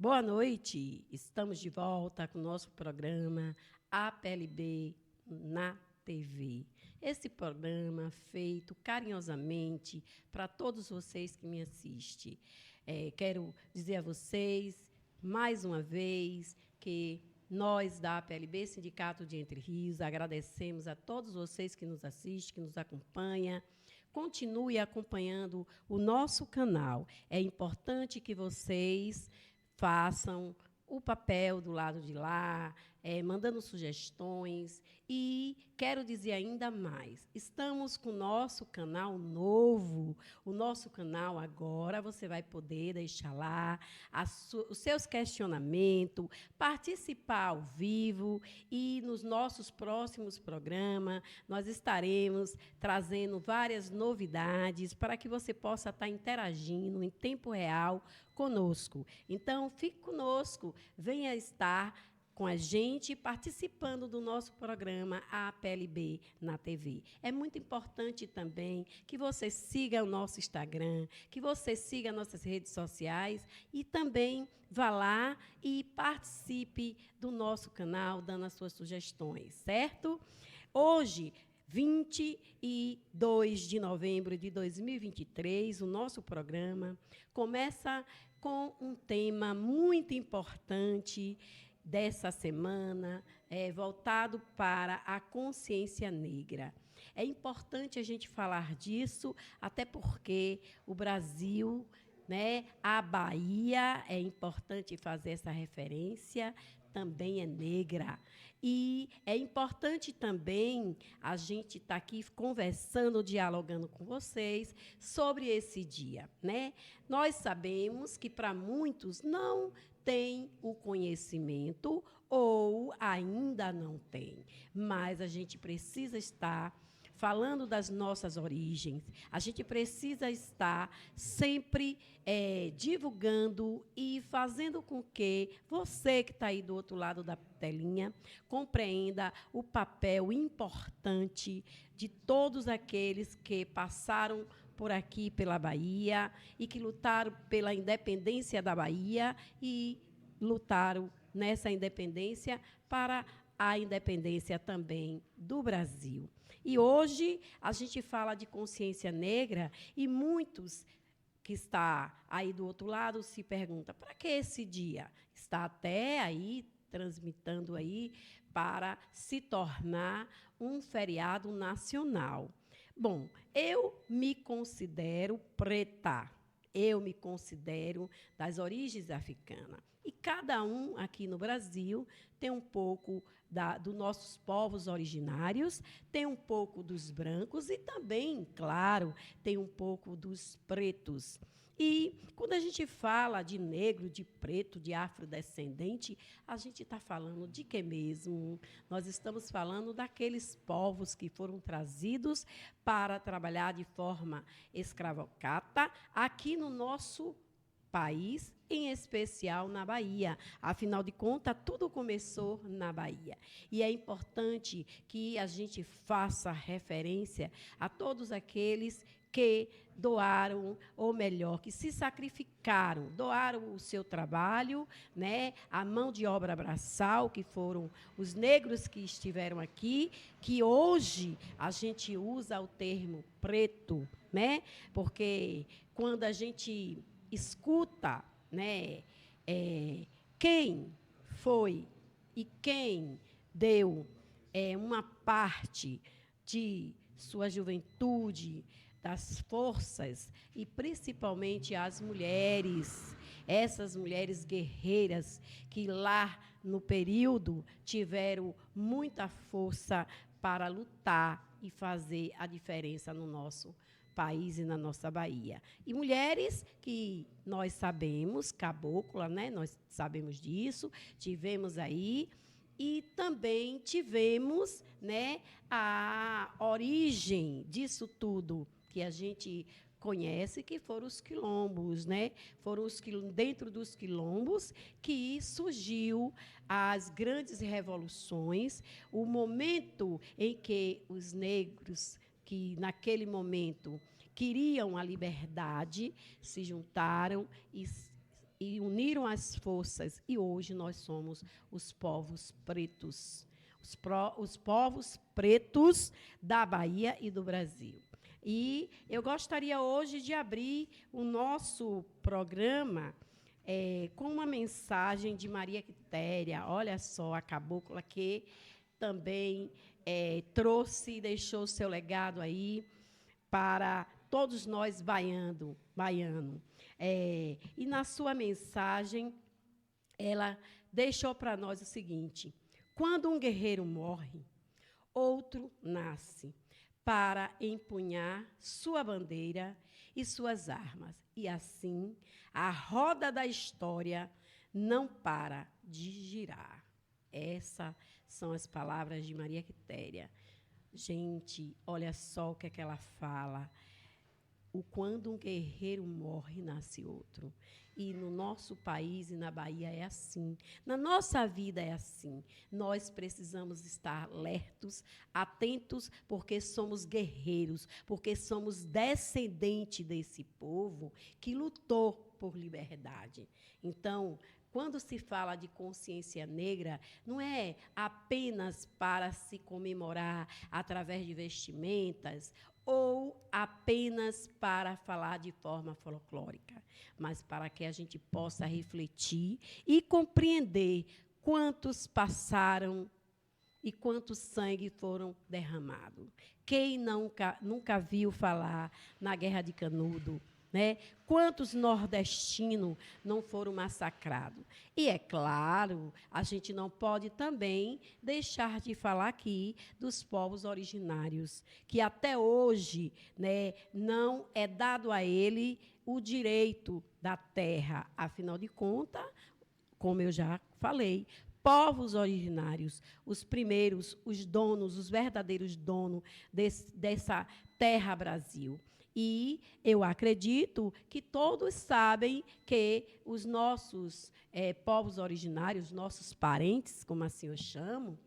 Boa noite, estamos de volta com o nosso programa APLB na TV. Esse programa feito carinhosamente para todos vocês que me assistem. Quero dizer a vocês, mais uma vez, que nós da APLB, Sindicato de Entre Rios, agradecemos a todos vocês que nos assistem, que nos acompanham. Continue acompanhando o nosso canal. É importante que vocês façam o papel do lado de lá, mandando sugestões. E quero dizer ainda mais, estamos com o nosso canal novo. O nosso canal agora, você vai poder deixar lá os seus questionamentos, participar ao vivo e nos nossos próximos programas nós estaremos trazendo várias novidades para que você possa estar interagindo em tempo real conosco. Então, fique conosco, venha estar com a gente participando do nosso programa APLB na TV. É muito importante também que você siga o nosso Instagram, que você siga nossas redes sociais e também vá lá e participe do nosso canal, dando as suas sugestões, certo? Hoje, 22 de novembro de 2023, o nosso programa começa com um tema muito importante dessa semana, voltado para a consciência negra. É importante a gente falar disso, até porque o Brasil, né, a Bahia, é importante fazer essa referência, também é negra. E é importante também a gente estar aqui conversando, dialogando com vocês sobre esse dia, né? Nós sabemos que para muitos não tem o conhecimento ou ainda não tem, mas a gente precisa estar falando das nossas origens, a gente precisa estar sempre divulgando e fazendo com que você que está aí do outro lado da telinha compreenda o papel importante de todos aqueles que passaram por aqui pela Bahia e que lutaram pela independência da Bahia e lutaram nessa independência para a independência também do Brasil. E hoje a gente fala de consciência negra e muitos que está aí do outro lado se perguntam, para que esse dia? Está até aí transmitando aí para se tornar um feriado nacional. Bom, eu me considero preta. Eu me considero das origens africanas. E cada um aqui no Brasil tem um pouco dos nossos povos originários, tem um pouco dos brancos e também, claro, tem um pouco dos pretos. E quando a gente fala de negro, de preto, de afrodescendente, a gente está falando de quê mesmo? Nós estamos falando daqueles povos que foram trazidos para trabalhar de forma escravocrata aqui no nosso país, em especial na Bahia. Afinal de contas, tudo começou na Bahia. E é importante que a gente faça referência a todos aqueles que doaram, ou melhor, que se sacrificaram, doaram o seu trabalho, né, a mão de obra braçal, que foram os negros que estiveram aqui, que hoje a gente usa o termo preto, né, porque quando a gente escuta, né, quem foi e quem deu uma parte de sua juventude, das forças, e principalmente as mulheres, essas mulheres guerreiras que lá no período tiveram muita força para lutar e fazer a diferença no nosso país e na nossa Bahia. E mulheres que nós sabemos, cabocla, né? Nós sabemos disso, tivemos aí, e também tivemos, né, a origem disso tudo que a gente conhece, que foram os quilombos, né? Foram dentro dos quilombos que surgiu as grandes revoluções, o momento em que os negros, que naquele momento queriam a liberdade, se juntaram e uniram as forças, e hoje nós somos os povos pretos, os povos pretos da Bahia e do Brasil. E eu gostaria hoje de abrir o nosso programa com uma mensagem de Maria Quitéria, olha só, a cabocla que também trouxe e deixou seu legado aí para todos nós baiano. E na sua mensagem, ela deixou para nós o seguinte: quando um guerreiro morre, outro nasce para empunhar sua bandeira e suas armas. E assim, a roda da história não para de girar. Essas são as palavras de Maria Quitéria. Gente, olha só o que é que ela fala. Quando um guerreiro morre, nasce outro. E no nosso país e na Bahia é assim. Na nossa vida é assim. Nós precisamos estar alertos, atentos, porque somos guerreiros, porque somos descendentes desse povo que lutou por liberdade. Então, quando se fala de consciência negra, não é apenas para se comemorar através de vestimentas ou apenas para falar de forma folclórica, mas para que a gente possa refletir e compreender quantos passaram e quanto sangue foram derramados. Quem nunca viu falar na Guerra de Canudo? Né? Quantos nordestinos não foram massacrados? E, é claro, a gente não pode também deixar de falar aqui dos povos originários, que até hoje, né, não é dado a ele o direito da terra. Afinal de contas, como eu já falei, povos originários, os primeiros, os donos, os verdadeiros donos dessa terra Brasil. E eu acredito que todos sabem que os nossos povos originários, nossos parentes, como assim eu chamo,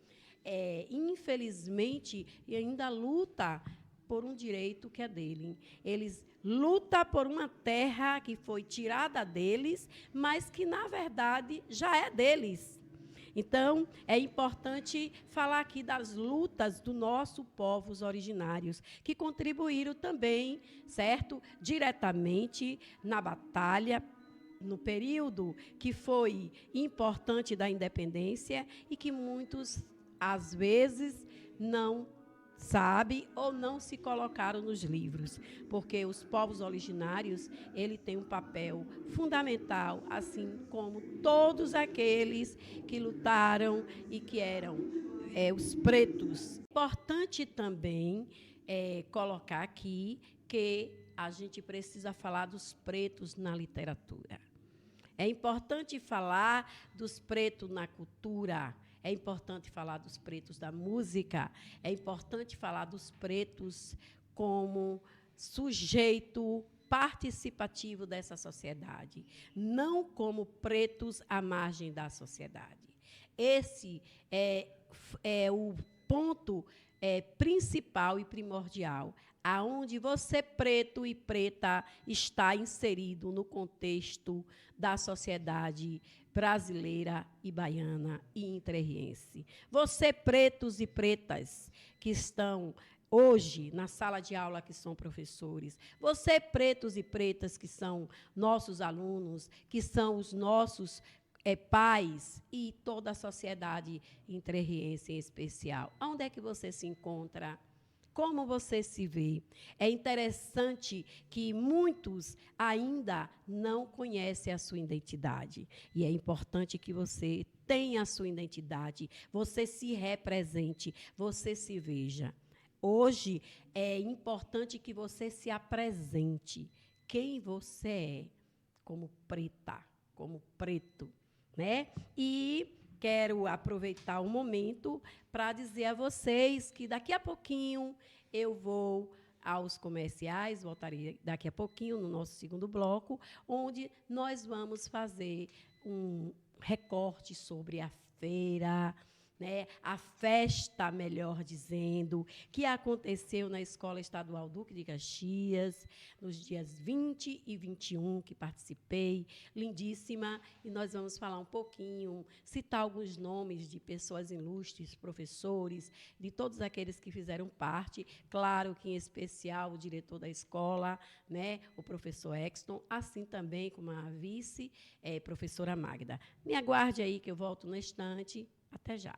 infelizmente, ainda lutam por um direito que é dele. Eles lutam por uma terra que foi tirada deles, mas que, na verdade, já é deles. Então, é importante falar aqui das lutas do nosso povos originários, que contribuíram também, certo, diretamente na batalha, no período que foi importante da independência e que muitos, às vezes, não sabe ou não se colocaram nos livros, porque os povos originários, ele tem um papel fundamental, assim como todos aqueles que lutaram e que eram os pretos. Importante também colocar aqui que a gente precisa falar dos pretos na literatura. É importante falar dos pretos na cultura. É importante falar dos pretos da música, é importante falar dos pretos como sujeito participativo dessa sociedade, não como pretos à margem da sociedade. Esse é o ponto principal e primordial, aonde você, preto e preta, está inserido no contexto da sociedade brasileira e baiana e interriense. Você, pretos e pretas, que estão hoje na sala de aula, que são professores. Você, pretos e pretas, que são nossos alunos, que são os nossos pais e toda a sociedade interriense em especial. Onde é que você se encontra? Como você se vê? É interessante que muitos ainda não conhecem a sua identidade. E é importante que você tenha a sua identidade, você se represente, você se veja. Hoje é importante que você se apresente. Quem você é como preta, como preto, né? E quero aproveitar o momento para dizer a vocês que daqui a pouquinho eu vou aos comerciais, voltarei daqui a pouquinho no nosso segundo bloco, onde nós vamos fazer um recorte sobre a feira, né, a festa, melhor dizendo, que aconteceu na Escola Estadual Duque de Caxias, nos dias 20 e 21, que participei, lindíssima, e nós vamos falar um pouquinho, citar alguns nomes de pessoas ilustres, professores, de todos aqueles que fizeram parte, claro que em especial o diretor da escola, né, o professor Exton, assim também como a vice, professora Magda. Me aguarde aí que eu volto no instante. Até já.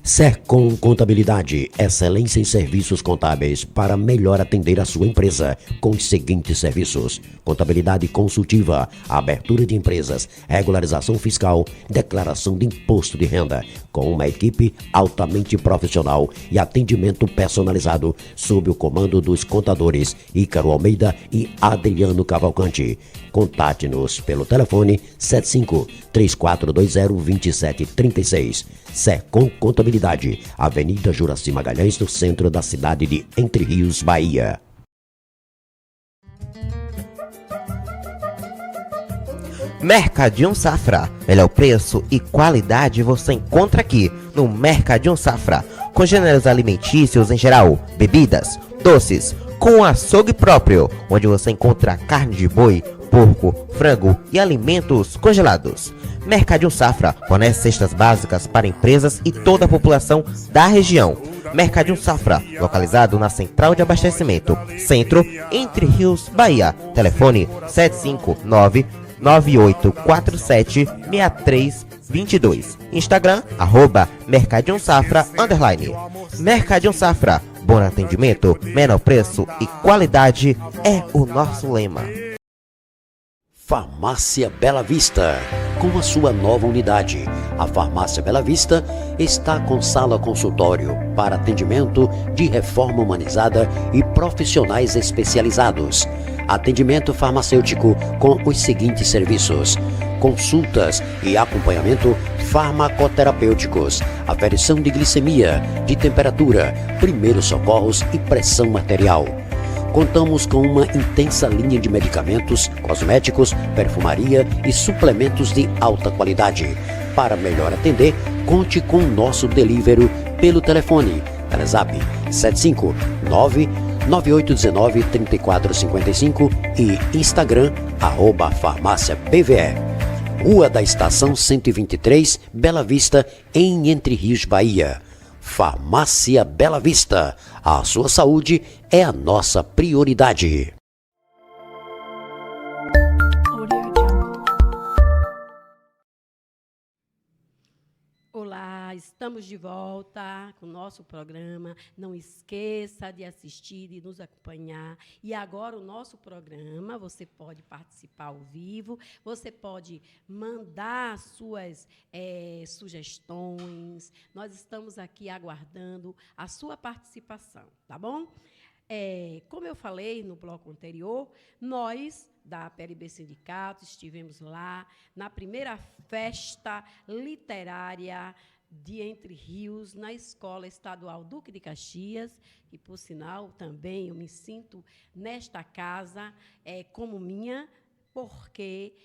Sercom Contabilidade, excelência em serviços contábeis para melhor atender a sua empresa com os seguintes serviços: contabilidade consultiva, abertura de empresas, regularização fiscal, declaração de imposto de renda, com uma equipe altamente profissional e atendimento personalizado sob o comando dos contadores Ícaro Almeida e Adriano Cavalcante. Contate-nos pelo telefone 75-3420-2736. Sercom Contabilidade, Avenida Juraci Magalhães, no centro da cidade de Entre Rios, Bahia. Mercadinho Safra. Melhor preço e qualidade você encontra aqui no Mercadinho Safra. Com gêneros alimentícios em geral, bebidas, doces, com açougue próprio, onde você encontra carne de boi, porco, frango e alimentos congelados. Mercadinho Safra fornece cestas básicas para empresas e toda a população da região. Mercadinho Safra, localizado na Central de Abastecimento, Centro, Entre Rios, Bahia. Telefone 759-9847-6322. Instagram, Mercadinho Safra, _. Mercadinho Safra, bom atendimento, menor preço e qualidade é o nosso lema. Farmácia Bela Vista, com a sua nova unidade. A Farmácia Bela Vista está com sala consultório para atendimento de reforma humanizada e profissionais especializados. Atendimento farmacêutico com os seguintes serviços: consultas e acompanhamento farmacoterapêuticos, aferição de glicemia, de temperatura, primeiros socorros e pressão arterial. Contamos com uma intensa linha de medicamentos, cosméticos, perfumaria e suplementos de alta qualidade. Para melhor atender, conte com o nosso delivery pelo telefone WhatsApp 759-9819-3455 e Instagram, @farmácia BVE. Rua da Estação 123, Bela Vista, em Entre Rios, Bahia. Farmácia Bela Vista. A sua saúde é a nossa prioridade. Olá, estamos de volta com o nosso programa. Não esqueça de assistir e nos acompanhar. E agora o nosso programa, você pode participar ao vivo, você pode mandar suas sugestões. Nós estamos aqui aguardando a sua participação, tá bom? Como eu falei no bloco anterior, nós, da PLB Sindicato, estivemos lá na primeira festa literária de Entre Rios, na Escola Estadual Duque de Caxias, e, por sinal, também eu me sinto nesta casa como minha, porque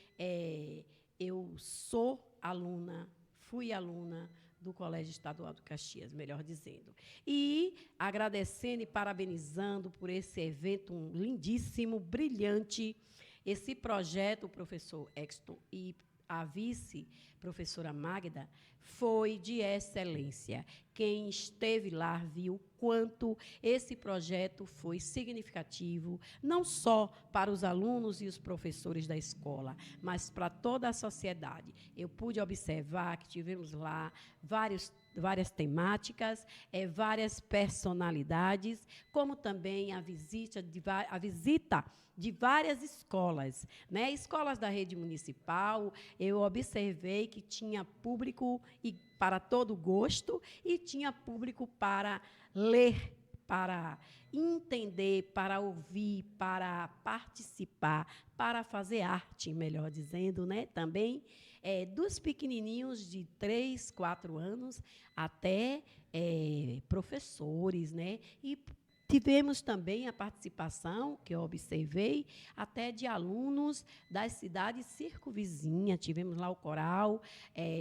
eu sou aluna, fui aluna do Colégio Estadual do Caxias, melhor dizendo. E agradecendo e parabenizando por esse evento lindíssimo, brilhante, esse projeto, o professor Exton e a vice-professora Magda, foi de excelência. Quem esteve lá viu quanto esse projeto foi significativo, não só para os alunos e os professores da escola, mas para toda a sociedade. Eu pude observar que tivemos lá várias temáticas, várias personalidades, como também a visita de várias escolas, né? Escolas da rede municipal. Eu observei que tinha público para todo gosto e tinha público para ler, para entender, para ouvir, para participar, para fazer arte, melhor dizendo, né? Também dos pequenininhos de 3, 4 anos até professores, né? E Tivemos também a participação, que eu observei, até de alunos das cidades circunvizinhas. Tivemos lá o coral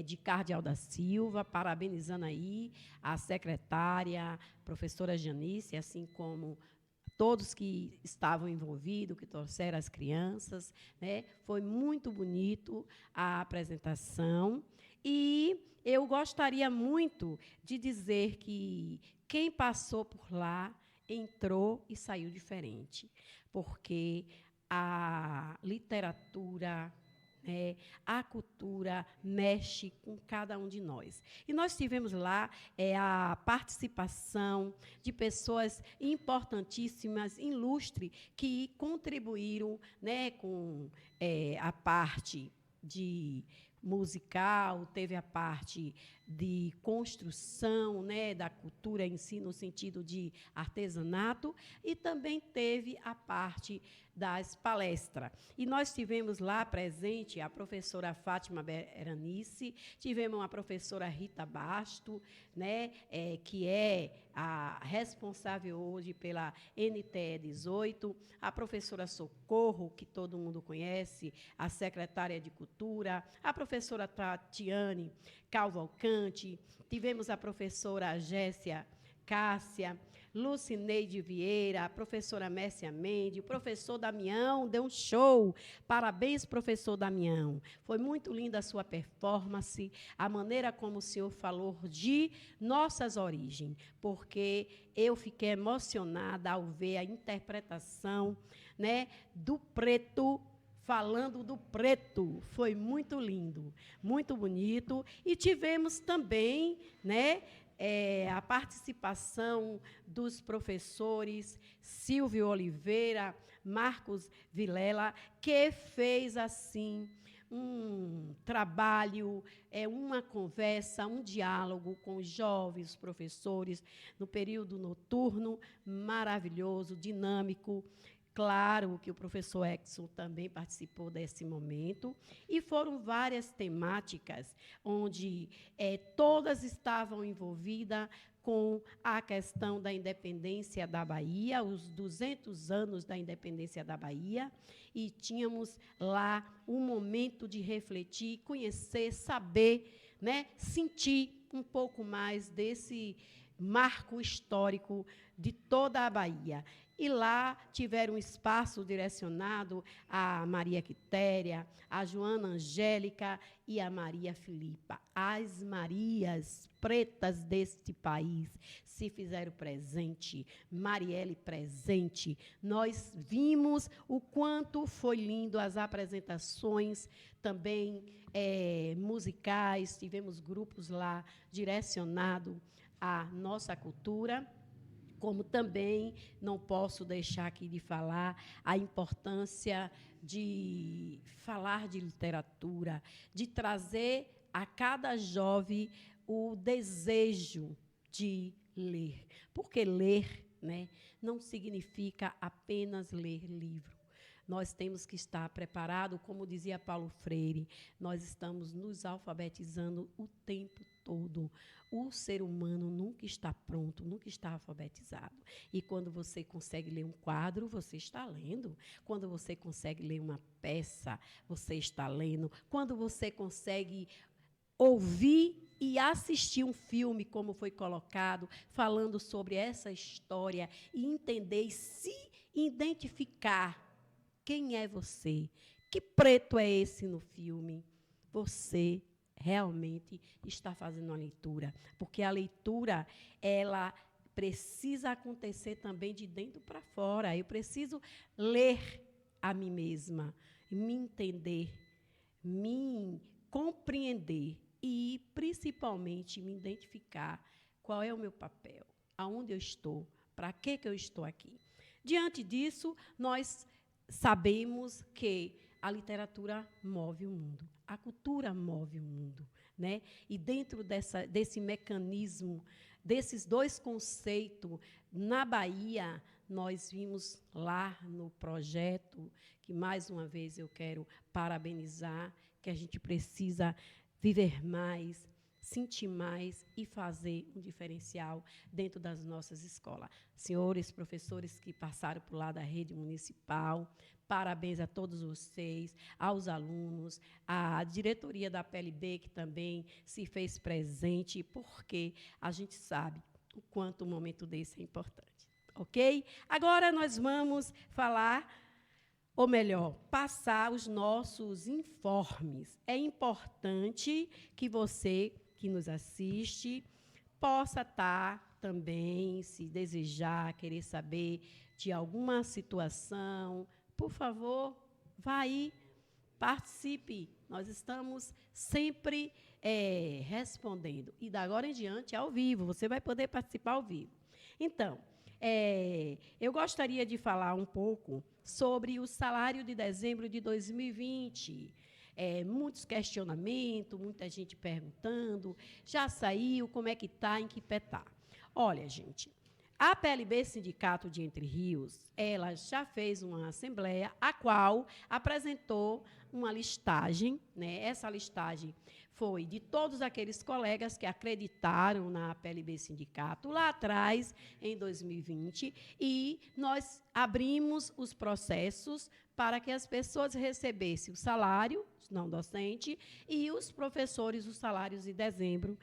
de Cardeal da Silva, parabenizando aí a secretária, professora Janice, assim como todos que estavam envolvidos, que trouxeram as crianças, né? Foi muito bonito a apresentação. E eu gostaria muito de dizer que quem passou por lá entrou e saiu diferente, porque a literatura, né, a cultura mexe com cada um de nós. E nós tivemos lá a participação de pessoas importantíssimas, ilustres, que contribuíram, né, com a parte de musical, teve a parte de construção, né, da cultura em si, no sentido de artesanato, e também teve a parte das palestras. E nós tivemos lá presente a professora Fátima Berenice, tivemos a professora Rita Basto, né, que é a responsável hoje pela NTE 18, a professora Socorro, que todo mundo conhece, a secretária de Cultura, a professora Tatiane Cavalcante, tivemos a professora Gésia Cássia, Lucineide Vieira, a professora Mércia Mendes, o professor Damião deu um show. Parabéns, professor Damião. Foi muito linda a sua performance, a maneira como o senhor falou de nossas origens, porque eu fiquei emocionada ao ver a interpretação, né, do preto, falando do preto. Foi muito lindo, muito bonito. E tivemos também, né, a participação dos professores Silvio Oliveira, Marcos Vilela, que fez assim um trabalho, uma conversa, um diálogo com os jovens professores no período noturno, maravilhoso, dinâmico. Claro que o professor Exson também participou desse momento, e foram várias temáticas, onde todas estavam envolvidas com a questão da independência da Bahia, os 200 anos da independência da Bahia, e tínhamos lá um momento de refletir, conhecer, saber, né, sentir um pouco mais desse marco histórico de toda a Bahia. E lá tiveram um espaço direcionado a Maria Quitéria, a Joana Angélica e a Maria Filipa. As Marias pretas deste país se fizeram presente, Marielle presente. Nós vimos o quanto foi lindo as apresentações também musicais, tivemos grupos lá direcionados à nossa cultura. Como também não posso deixar aqui de falar a importância de falar de literatura, de trazer a cada jovem o desejo de ler. Porque ler, né, não significa apenas ler livro. Nós temos que estar preparados, como dizia Paulo Freire, nós estamos nos alfabetizando o tempo todo. O ser humano nunca está pronto, nunca está alfabetizado. E quando você consegue ler um quadro, você está lendo. Quando você consegue ler uma peça, você está lendo. Quando você consegue ouvir e assistir um filme, como foi colocado, falando sobre essa história, e entender e se identificar quem é você, que preto é esse no filme, você realmente está fazendo uma leitura, porque a leitura, ela precisa acontecer também de dentro para fora. Eu preciso ler a mim mesma, me entender, me compreender e, principalmente, me identificar qual é o meu papel, aonde eu estou, para que eu estou aqui. Diante disso, nós sabemos que a literatura move o mundo, a cultura move o mundo, né? E dentro desse mecanismo, desses dois conceitos, na Bahia, nós vimos lá no projeto, que mais uma vez eu quero parabenizar, que a gente precisa viver mais, sentir mais e fazer um diferencial dentro das nossas escolas. Senhores professores que passaram por lá da rede municipal, parabéns a todos vocês, aos alunos, à diretoria da PLB, que também se fez presente, porque a gente sabe o quanto um momento desse é importante. Ok? Agora nós vamos falar, ou melhor, passar os nossos informes. É importante que você que nos assiste possa estar também, se desejar, querer saber de alguma situação, por favor, vá aí, participe. Nós estamos sempre respondendo. E da agora em diante, ao vivo, você vai poder participar ao vivo. Então, eu gostaria de falar um pouco sobre o salário de dezembro de 2020. Muitos questionamentos, muita gente perguntando, já saiu, como é que está, em que pé está. Olha, gente, a PLB Sindicato de Entre Rios, ela já fez uma assembleia, a qual apresentou uma listagem, né? Essa listagem foi de todos aqueles colegas que acreditaram na PLB Sindicato lá atrás, em 2020, e nós abrimos os processos para que as pessoas recebessem o salário, não docente, e os professores os salários de dezembro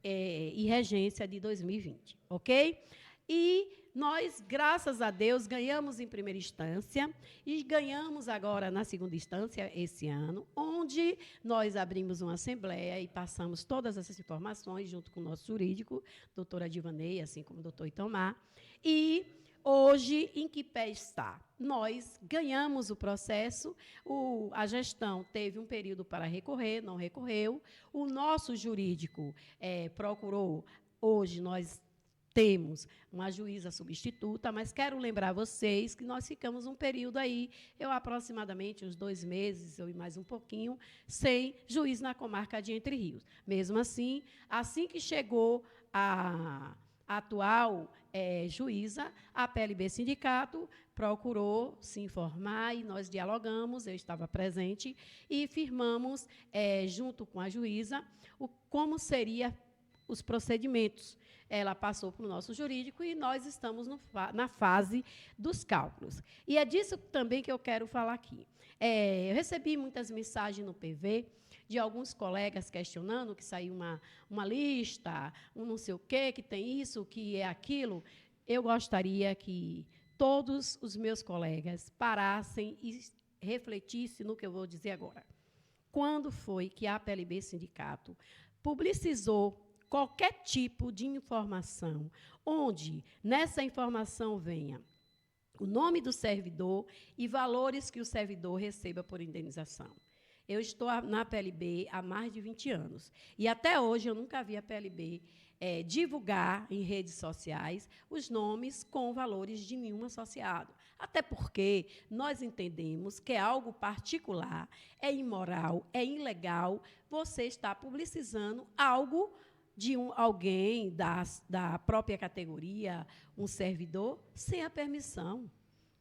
e regência de 2020, ok? E nós, graças a Deus, ganhamos em primeira instância e ganhamos agora na segunda instância esse ano, onde nós abrimos uma assembleia e passamos todas essas informações junto com o nosso jurídico, doutora Divanei, assim como o doutor Itamar. E hoje, em que pé está? Nós ganhamos o processo, a gestão teve um período para recorrer, não recorreu, o nosso jurídico procurou, hoje nós temos uma juíza substituta, mas quero lembrar vocês que nós ficamos um período aí, aproximadamente uns 2 meses, ou mais um pouquinho, sem juiz na comarca de Entre Rios. Mesmo assim que chegou a atual juíza, a PLB Sindicato procurou se informar e nós dialogamos, eu estava presente, e firmamos, junto com a juíza, como seriam os procedimentos. Ela passou para o nosso jurídico e nós estamos na fase dos cálculos. E é disso também que eu quero falar aqui. Eu recebi muitas mensagens no PV de alguns colegas questionando que saiu uma lista, um não sei o quê, que tem isso, que é aquilo. Eu gostaria que todos os meus colegas parassem e refletissem no que eu vou dizer agora. Quando foi que a PLB Sindicato publicizou qualquer tipo de informação, onde nessa informação venha o nome do servidor e valores que o servidor receba por indenização? Eu estou na PLB há mais de 20 anos, e até hoje eu nunca vi a PLB divulgar em redes sociais os nomes com valores de nenhum associado. Até porque nós entendemos que é algo particular, é imoral, é ilegal você estar publicizando algo de alguém da própria categoria, um servidor, sem a permissão.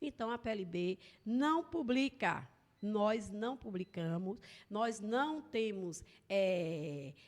Então, a PLB não publica, nós não publicamos, nós não temos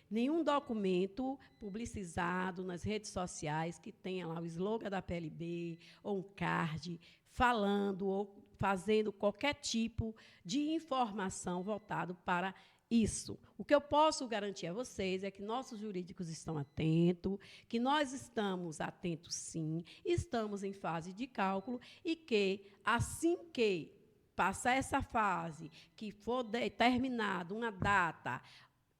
nenhum documento publicizado nas redes sociais que tenha lá o slogan da PLB ou um card falando ou fazendo qualquer tipo de informação voltado para isso. O que eu posso garantir a vocês é que nossos jurídicos estão atentos, que nós estamos atentos, sim, estamos em fase de cálculo e que, assim que passar essa fase, que for determinada uma data,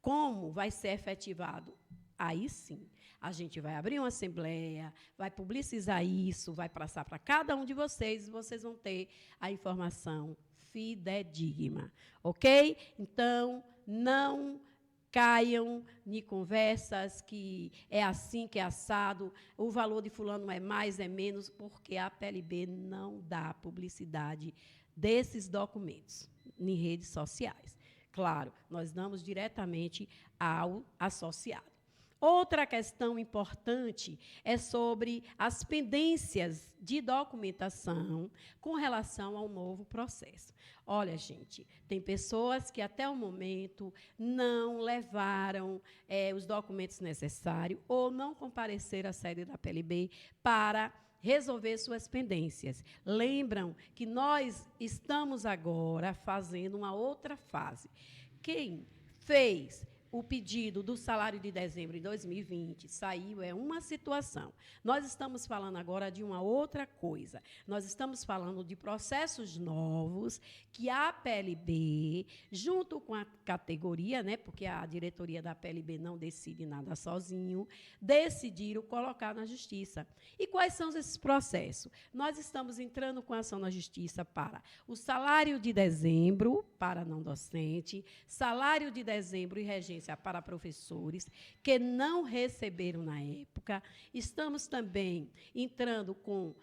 como vai ser efetivado, aí sim, a gente vai abrir uma assembleia, vai publicizar isso, vai passar para cada um de vocês e vocês vão ter a informação fidedigna, ok? Então, não caiam em conversas que é assim, que é assado, o valor de fulano é mais, é menos, porque a PLB não dá publicidade desses documentos em redes sociais. Claro, nós damos diretamente ao associado. Outra questão importante é sobre as pendências de documentação com relação ao novo processo. Olha, gente, tem pessoas que até o momento não levaram os documentos necessários ou não compareceram à sede da PLB para resolver suas pendências. Lembram que nós estamos agora fazendo uma outra fase. Quem fez o pedido do salário de dezembro de 2020 saiu, é uma situação. Nós estamos falando agora de uma outra coisa. Nós estamos falando de processos novos que a PLB, junto com a categoria, né, porque a diretoria da PLB não decide nada sozinho, decidiram colocar na Justiça. E quais são esses processos? Nós estamos entrando com ação na Justiça para o salário de dezembro para não docente, salário de dezembro e regência para professores que não receberam na época. Estamos também entrando com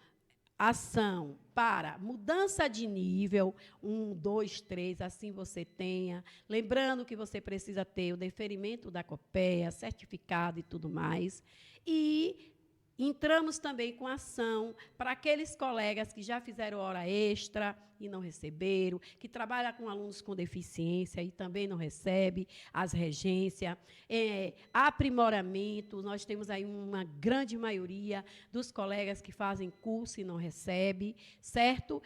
ação para mudança de nível, 1, 2, 3, assim você tenha. Lembrando que você precisa ter o deferimento da COPEA, certificado e tudo mais. E entramos também com ação para aqueles colegas que já fizeram hora extra e não receberam, que trabalham com alunos com deficiência e também não recebem as regências. Aprimoramento, nós temos aí uma grande maioria dos colegas que fazem curso e não recebem, certo?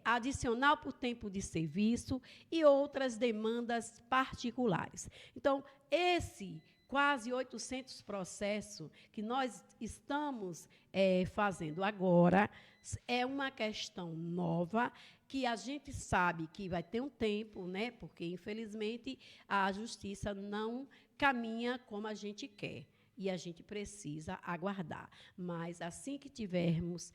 Adicional por tempo de serviço e outras demandas particulares. Então, esse quase 800 processos que nós estamos fazendo agora é uma questão nova que a gente sabe que vai ter um tempo, né? Porque, infelizmente, a justiça não caminha como a gente quer. E a gente precisa aguardar. Mas, assim que tivermos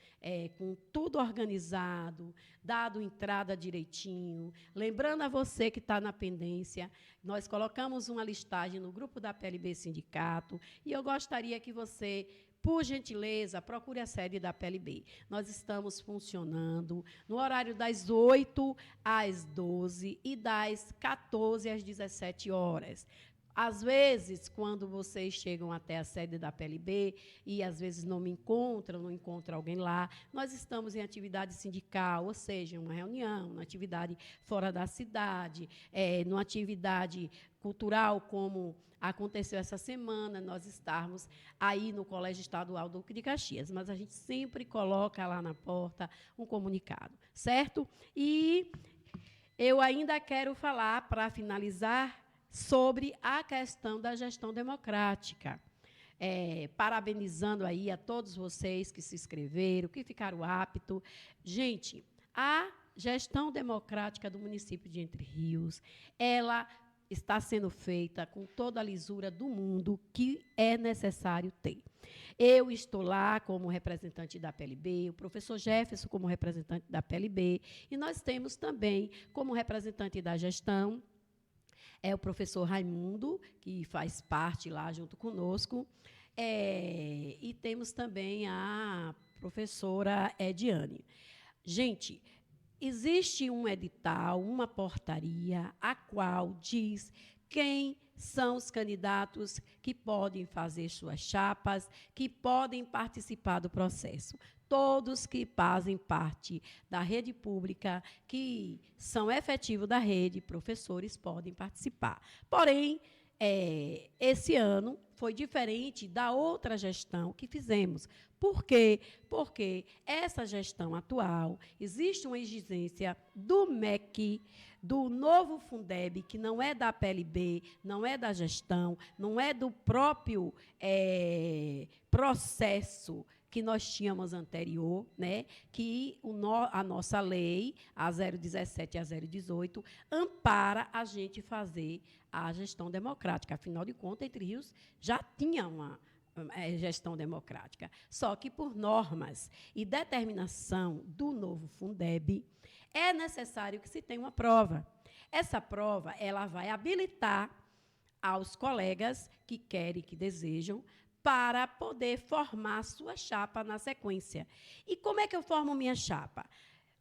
com tudo organizado, dado entrada direitinho, lembrando a você que está na pendência, nós colocamos uma listagem no grupo da PLB Sindicato, e eu gostaria que você, por gentileza, procure a sede da PLB. Nós estamos funcionando no horário das 8 às 12 e das 14 às 17 horas. Às vezes, quando vocês chegam até a sede da PLB e, às vezes, não encontram alguém lá, nós estamos em atividade sindical, ou seja, uma reunião, uma atividade fora da cidade, numa atividade cultural, como aconteceu essa semana, nós estarmos aí no Colégio Estadual Duque de Caxias. Mas a gente sempre coloca lá na porta um comunicado, certo? E eu ainda quero falar, para finalizar, sobre a questão da gestão democrática. Parabenizando aí a todos vocês que se inscreveram, que ficaram aptos. Gente, a gestão democrática do município de Entre Rios, ela está sendo feita com toda a lisura do mundo que é necessário ter. Eu estou lá como representante da PLB, o professor Jefferson como representante da PLB, e nós temos também como representante da gestão o professor Raimundo, que faz parte lá junto conosco, e temos também a professora Ediane. Gente, existe um edital, uma portaria, a qual diz quem são os candidatos que podem fazer suas chapas, que podem participar do processo. Todos que fazem parte da rede pública, que são efetivos da rede, professores, podem participar. Porém, esse ano foi diferente da outra gestão que fizemos. Por quê? Porque essa gestão atual, existe uma exigência do MEC, do novo Fundeb, que não é da PLB, não é da gestão, não é do próprio processo que nós tínhamos anterior, né, que a nossa lei, a 017 e a 018, ampara a gente fazer a gestão democrática. Afinal de contas, Entre Rios já tinha uma gestão democrática. Só que, por normas e determinação do novo Fundeb, é necessário que se tenha uma prova. Essa prova ela vai habilitar aos colegas que querem, que desejam, para poder formar sua chapa na sequência. E como é que eu formo minha chapa?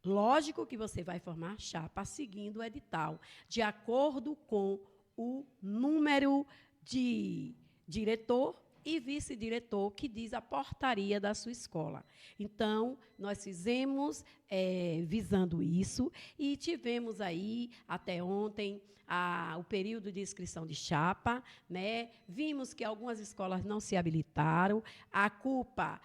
Lógico que você vai formar chapa seguindo o edital, de acordo com o número de diretor e vice-diretor, que diz a portaria da sua escola. Então, nós fizemos visando isso e tivemos aí, até ontem, o período de inscrição de chapa, né? Vimos que algumas escolas não se habilitaram, a culpa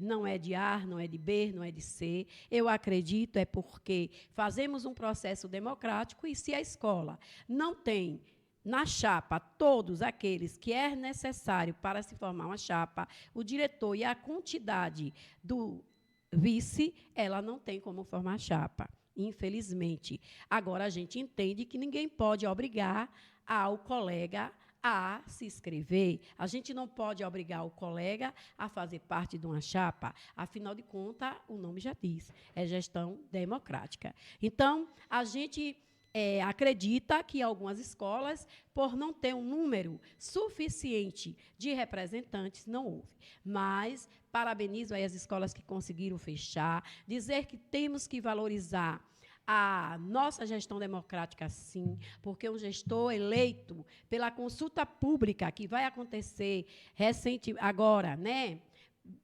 não é de A, não é de B, não é de C. Eu acredito porque fazemos um processo democrático e se a escola não tem na chapa todos aqueles que é necessário para se formar uma chapa, o diretor e a quantidade do vice, ela não tem como formar chapa, infelizmente. Agora, a gente entende que ninguém pode obrigar ao colega a se inscrever. A gente não pode obrigar o colega a fazer parte de uma chapa. Afinal de contas, o nome já diz, é gestão democrática. Então, a gente acredita que algumas escolas, por não ter um número suficiente de representantes, não houve. Mas parabenizo aí as escolas que conseguiram fechar, dizer que temos que valorizar a nossa gestão democrática, sim, porque um gestor eleito pela consulta pública, que vai acontecer agora, né?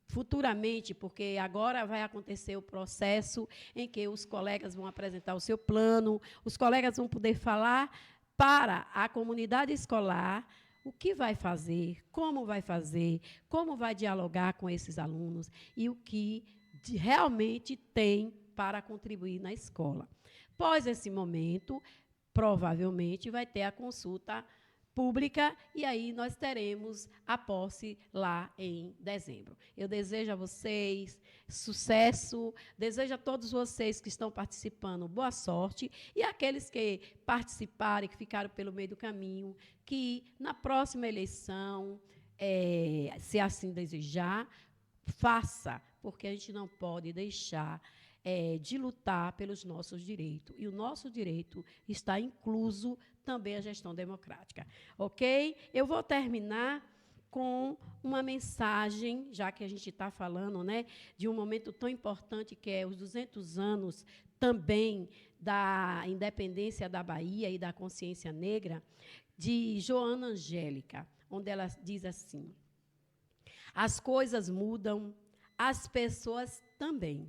Futuramente, porque agora vai acontecer o processo em que os colegas vão apresentar o seu plano, os colegas vão poder falar para a comunidade escolar o que vai fazer, como vai dialogar com esses alunos e o que realmente tem para contribuir na escola. Após esse momento, provavelmente vai ter a consulta pública, e aí nós teremos a posse lá em dezembro. Eu desejo a vocês sucesso, desejo a todos vocês que estão participando boa sorte, e aqueles que participarem, que ficaram pelo meio do caminho, que na próxima eleição, se assim desejar, faça, porque a gente não pode deixar de lutar pelos nossos direitos. E o nosso direito está incluso também a gestão democrática. Ok? Eu vou terminar com uma mensagem, já que a gente está falando, né, de um momento tão importante que é os 200 anos também da independência da Bahia e da consciência negra, de Joana Angélica, onde ela diz assim: as coisas mudam, as pessoas também.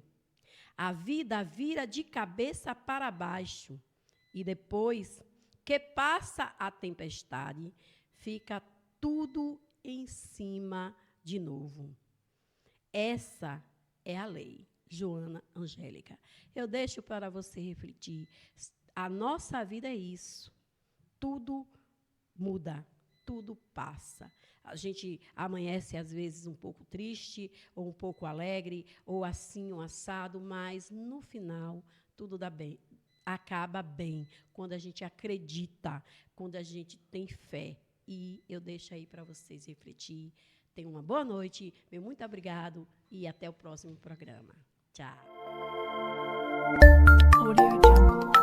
A vida vira de cabeça para baixo e depois que passa a tempestade, fica tudo em cima de novo. Essa é a lei, Joana Angélica. Eu deixo para você refletir. A nossa vida é isso. Tudo muda, tudo passa. A gente amanhece, às vezes, um pouco triste, ou um pouco alegre, ou assim, um assado, mas, no final, tudo dá bem. Acaba bem, quando a gente acredita, quando a gente tem fé. E eu deixo aí para vocês refletir. Tenham uma boa noite, meu muito obrigado, e até o próximo programa. Tchau. Audio Jungle.